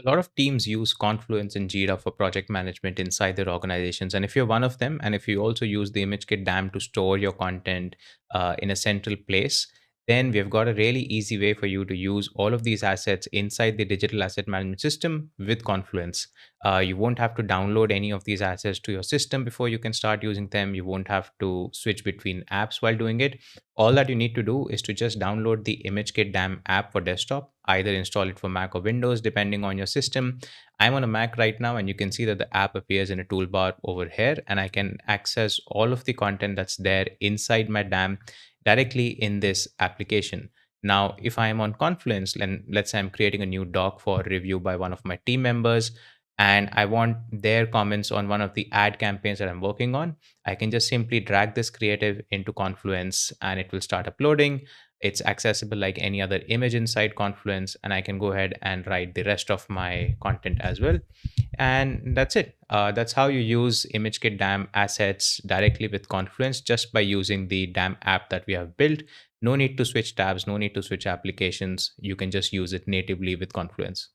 A lot of teams use Confluence and Jira for project management inside their organizations. And if you're one of them, and if you also use the ImageKit DAM to store your content in a central place, then we've got a really easy way for you to use all of these assets inside the digital asset management system with Confluence. You won't have to download any of these assets to your system before you can start using them. You won't have to switch between apps while doing it. All that you need to do is to just download the ImageKit DAM app for desktop, either install it for Mac or Windows, depending on your system. I'm on a Mac right now, and you can see that the app appears in a toolbar over here, and I can access all of the content that's there inside my DAM directly in this application. Now, if I'm on Confluence, and let's say I'm creating a new doc for review by one of my team members, and I want their comments on one of the ad campaigns that I'm working on, I can just simply drag this creative into Confluence and it will start uploading. It's accessible like any other image inside Confluence, and I can go ahead and write the rest of my content as well. And that's it. That's how you use ImageKit DAM assets directly with Confluence just by using the DAM app that we have built. No need to switch tabs, no need to switch applications. You can just use it natively with Confluence.